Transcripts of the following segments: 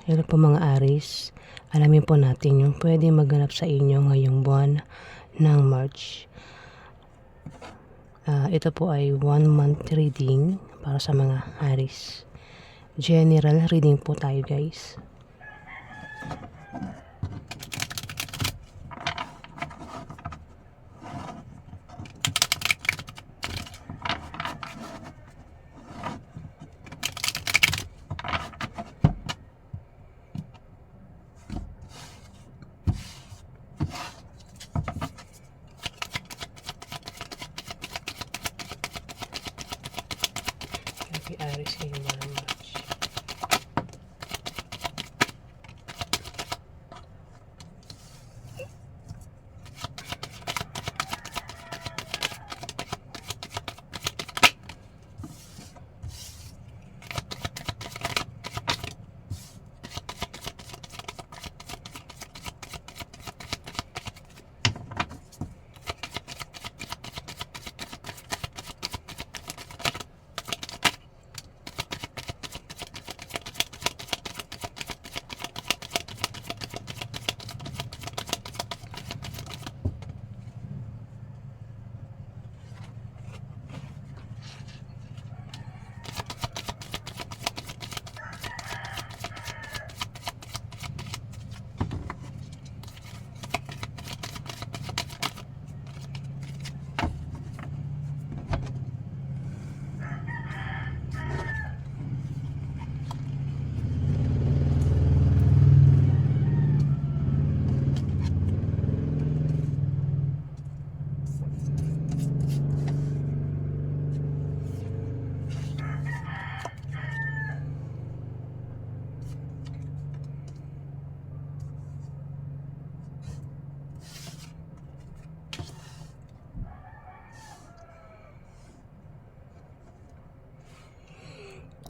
Hello po mga Aries, alamin po natin yung pwede maganap sa inyo ngayong buwan ng March. Ito po ay 1 month reading para sa mga Aries. General reading po tayo guys. Okay, Aries ngayong buwan ng March.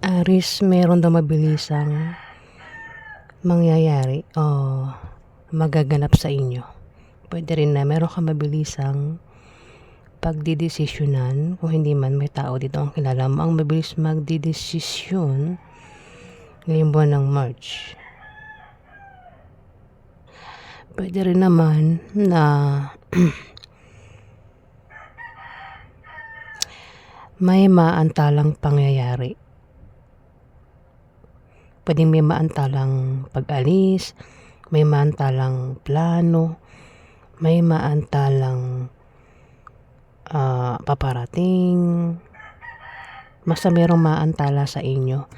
Aries, meron daw mabilisang mangyayari o magaganap sa inyo. Pwede rin na meron kang mabilisang pagdidesisyonan, kung hindi man may tao dito ang kilala mo ang mabilis magdidesisyon ngayong buwan ng March. Pwede rin naman na may maantalang pangyayari. Pwedeng may maantalang pag-alis, may maantalang plano, may maantalang paparating. Basta mayroong maantala sa inyo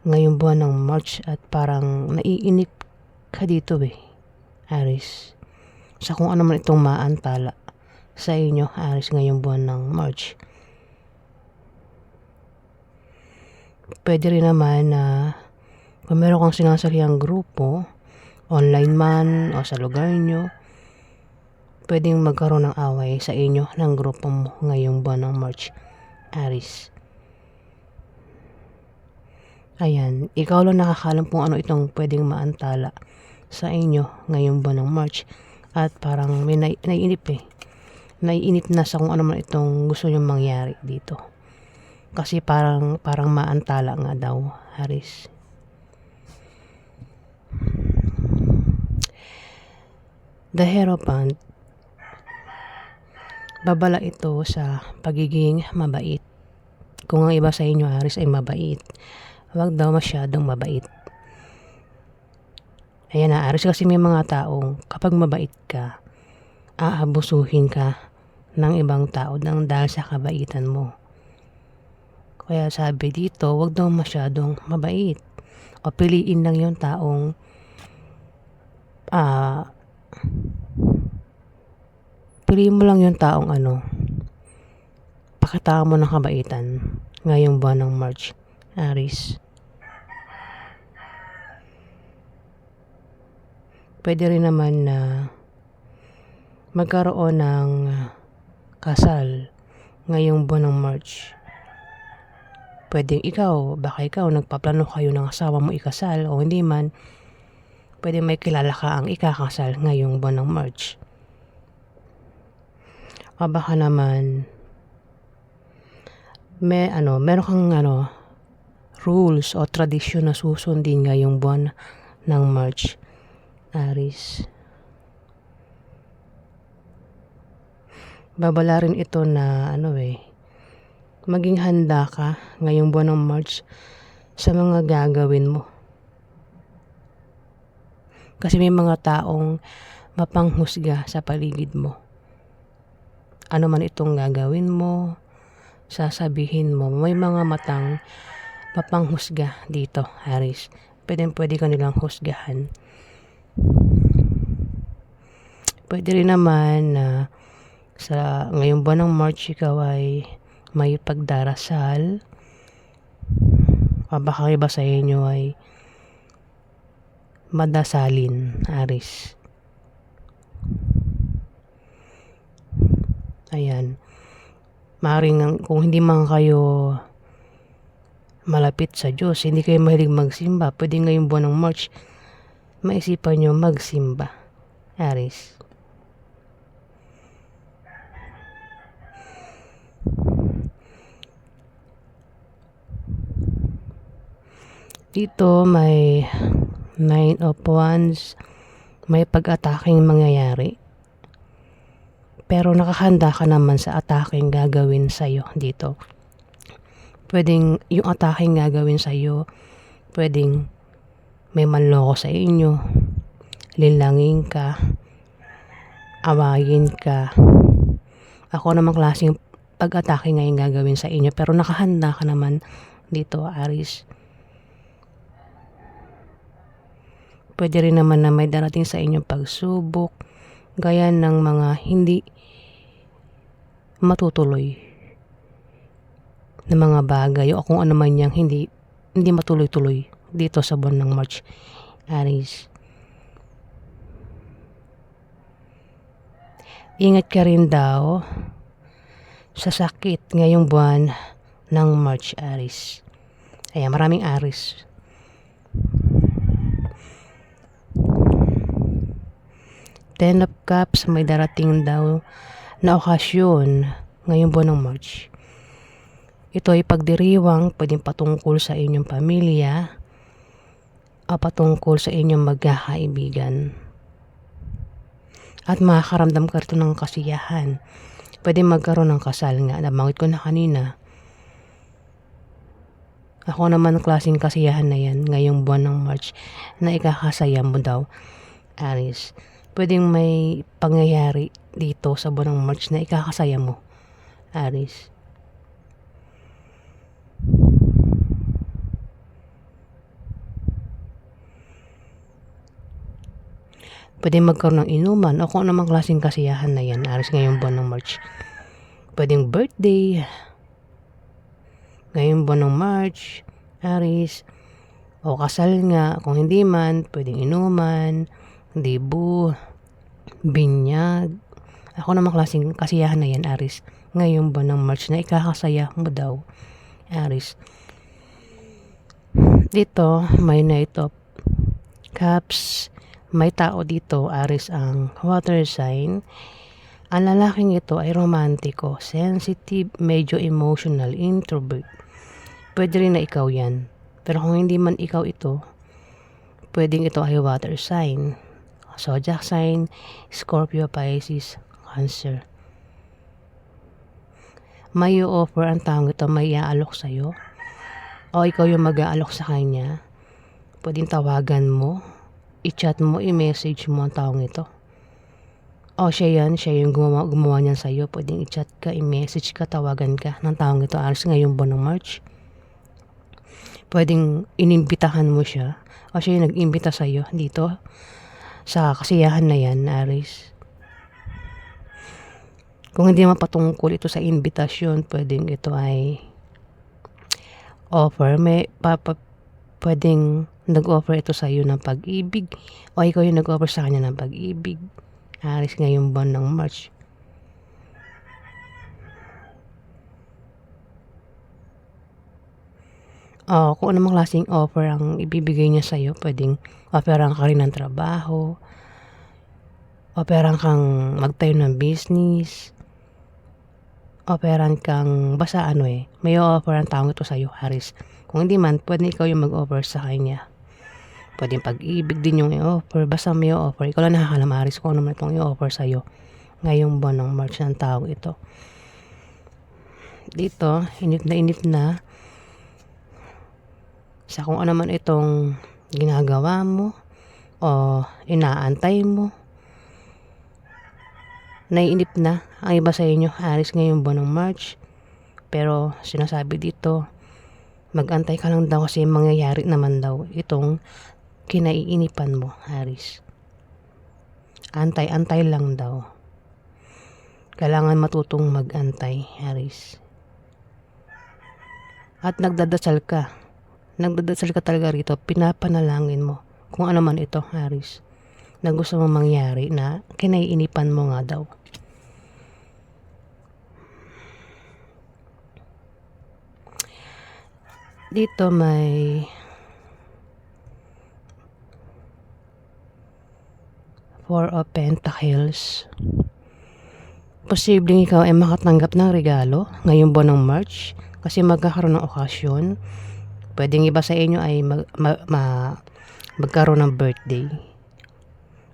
ngayong buwan ng March at parang naiinip ka dito Aries. Sa kung ano man itong maantala sa inyo, Aries, ngayong buwan ng March. Pwede rin naman na kung meron kang sinasaliang grupo, online man o sa lugar nyo, pwedeng magkaroon ng away sa inyo ng grupo mo ngayong buwan ng March, Aries. Ayan, ikaw lang nakakalam kung ano itong pwedeng maantala sa inyo ngayong buwan ng March. At parang may naiinip naiinip na sa kung ano man itong gusto nyong mangyari dito. Kasi parang maantala nga daw, Aries. The Hierophant, babala ito sa pagiging mabait. Kung ang iba sa inyo, Aries, ay mabait, huwag daw masyadong mabait. Ayan na, Aries, kasi may mga taong kapag mabait ka, aabusuhin ka ng ibang tao dahil sa kabaitan mo. Kaya sabi dito, huwag daw masyadong mabait. O piliin lang yung taong piliin mo lang yung taong pakatao mo ng kabaitan ngayong buwan ng March, Aries. Pwede rin naman na magkaroon ng kasal ngayong buwan ng March. Pwede baka ikaw nagpaplano kayo ng asawa mo ikasal, o hindi man, pwede may kilala ka ang ikakasal ngayong buwan ng March. O baka naman meron kang rules o tradisyon na susundin ngayong buwan ng March, Aries. Babala rin ito na maging handa ka ngayong buwan ng March sa mga gagawin mo. Kasi may mga taong mapanghusga sa paligid mo. Ano man itong gagawin mo, sasabihin mo, may mga matang mapanghusga dito, Aries. Pwede ka nilang husgahan. Pwede rin naman na sa ngayong buwan ng March ikaw ay may pagdarasal. O baka iba sa inyo ay madasalin, Aries. Ayan. Maaaring kung hindi man kayo malapit sa Diyos, hindi kayo mahilig magsimba, pwede ngayong buwan ng March, maisipan nyo magsimba, Aries. Dito may 9 of Wands, may pag-ataking mangyayari. Pero nakahanda ka naman sa ataking gagawin sa'yo dito. Pwedeng yung ataking gagawin sa'yo, pwedeng may manloko sa inyo, linlangin ka, awayin ka. Ako namang klaseng pag-atake ngayon gagawin sa inyo, pero nakahanda ka naman dito, Aries. Pwede rin naman na may darating sa inyong pagsubok, gaya ng mga hindi matutuloy na mga bagay o kung ano man yang hindi matuloy-tuloy dito sa buwan ng March, Aries. Ingat ka rin daw sa sakit ngayong buwan ng March, Aries. Ayan, maraming Aries. Ten of Cups, may darating daw na okasyon ngayong buwan ng March. Ito ay pagdiriwang, pwedeng patungkol sa inyong pamilya o patungkol sa inyong magkakaibigan. At makakaramdam ka rito ng kasiyahan. Pwede magkaroon ng kasal nga, nabanggit ko na kanina. Ako naman klaseng kasiyahan na yan ngayong buwan ng March na ikakasaya mo daw, Aries. Pwedeng may pangyayari dito sa buwan ng March na ikakasaya mo, Aries. Pwedeng magkaroon ng inuman o kung anumang klaseng kasiyahan na yan, Aries, ngayong buwan ng March. Pwedeng birthday ngayong buwan ng March, Aries. O kasal nga, kung hindi man, pwedeng inuman, debut, binyag. Ako namang klaseng kasiyahan na yan, Aries, ngayong buwan ng March na ikakasaya mo daw, Aries. Dito, may Knight of Cups. May tao dito, Aries, ang water sign. Ang lalaking ito ay romantiko, sensitive, medyo emotional, introvert. Pwede rin na ikaw yan. Pero kung hindi man ikaw ito, pwedeng ito ay water sign. Zodiac sign, Scorpio, Pisces, Cancer. May offer ang taong ito, may iaalok sa'yo. O ikaw yung mag-aalok sa kanya. Pwedeng tawagan mo, i-chat mo, i-message mo ang taong ito. O siya yung gumawa niyan sa'yo. Pwedeng i-chat ka, i-message ka, tawagan ka ng taong ito, Aries, ngayong buwan ng March. Pwedeng inimbitahan mo siya o siya yung nag-imbita sa'yo dito sa kasiyahan na yan, Aries. Kung hindi mapatungkol ito sa invitasyon, pwedeng ito ay offer. Pwedeng nag-offer ito sa iyo ng pag-ibig o ikaw yung nag-offer sa kanya ng pag-ibig, Aries, ngayong buwan ng March. O kung anong klaseng offer ang ibibigay niya sa iyo, pwedeng offeran ka rin ng trabaho, offeran kang magtayo ng business, offeran kang may offer ang taong ito sa iyo, Aries, Kung hindi man, pwede ikaw yung mag-offer sa kanya. Pwede pag-ibig din yung i-offer. Basta may i-offer. Ikaw lang nakakalam, Aris, kung ano man itong i-offer sa'yo. Ngayong buwan ng March ng tawag ito. Dito, inip na sa kung ano man itong ginagawa mo o inaantay mo. Naiinip na ang iba sa inyo, Aris, ngayong buwan ng March. Pero sinasabi dito, mag-antay ka lang daw kasi mangyayari naman daw itong kinaiinipan mo, Aris. Antay-antay lang daw. Kailangan matutong mag-antay, Aris. At nagdadasal ka. Nagdadasal ka talaga rito. Pinapanalangin mo kung ano man ito, Aris, na gusto mong mangyari na kinaiinipan mo nga daw. Dito may Four of Pentacles. Posibleng ikaw ay makatanggap ng regalo ngayong buwan ng March kasi magkakaroon ng okasyon. Pwedeng iba sa inyo ay magkaroon ng birthday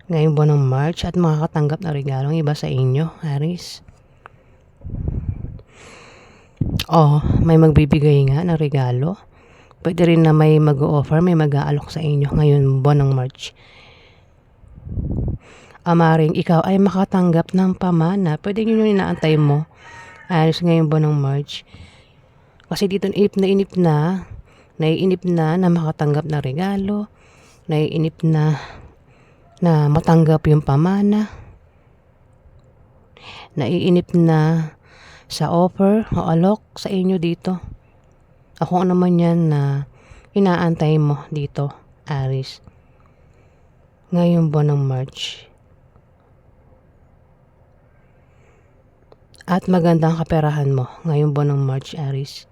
ngayong buwan ng March at makakatanggap ng regalo ng iba sa inyo, Aris. May magbibigay nga ng regalo. Pwede rin na may mag-o-offer, may mag-aalok sa inyo ngayon buwan ng March. Maring ikaw ay makatanggap ng pamana. Pwede yun yung inaantay mo, Aris, ngayon buwan ng March. Kasi dito naiinip na makatanggap na regalo. Naiinip na matanggap yung pamana. Naiinip na sa offer o alok sa inyo dito. Ako naman yan na inaantay mo dito, Aris, ngayong buwan ng March. At magandang kaperahan mo ngayong buwan ng March, Aris.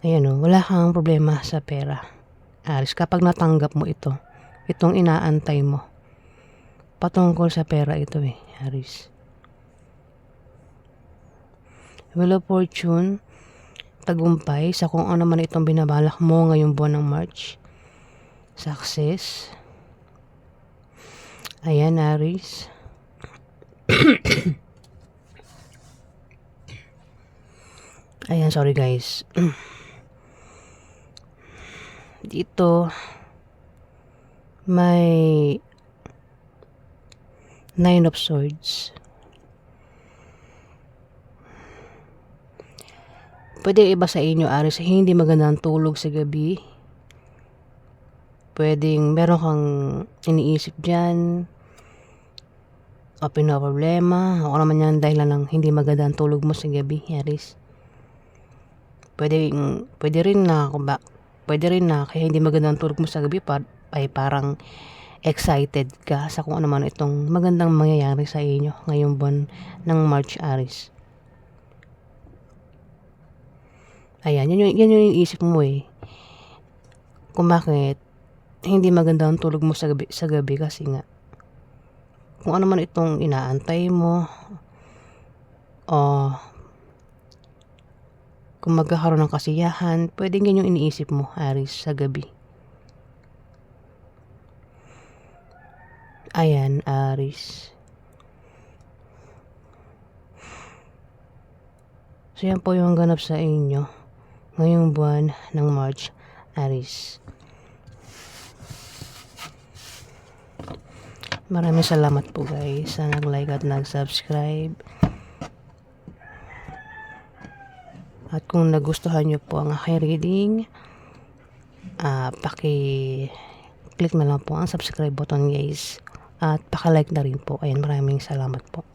Ayan wala kang problema sa pera, Aris, kapag natanggap mo itong inaantay mo. Patungkol sa pera ito Aris. Wheel of Fortune, tagumpay sa kung ano man itong binabalak mo ngayong buwan ng March. Success. Ayan, Aris. Ayan, sorry guys. Dito may Nine of Swords. Pwede iba sa inyo, Aris, hindi magandang tulog sa gabi. Pwedeng meron kang iniisip dyan o pinoproblema o naman yan dahil lang hindi magandang tulog mo sa gabi, Aris. Pwede rin na kaya hindi magandang tulog mo sa gabi ay parang excited ka sa kung ano man itong magandang mangyayari sa inyo ngayong buwan ng March, Aris. Ayan, yan yung iniisip mo kung bakit hindi maganda ang tulog mo sa gabi kasi nga kung ano man itong inaantay mo o kung magkakaroon ng kasiyahan, pwedeng yan yung iniisip mo, Aris, sa gabi. Ayan, Aris. So yan po yung ganap sa inyo ngayong buwan ng March, Aris. Maraming salamat po guys sa nag-like at nag-subscribe. At kung nagustuhan nyo po ang aking reading, paki-click na lang po ang subscribe button guys. At paki-like na rin po. Ayan, maraming salamat po.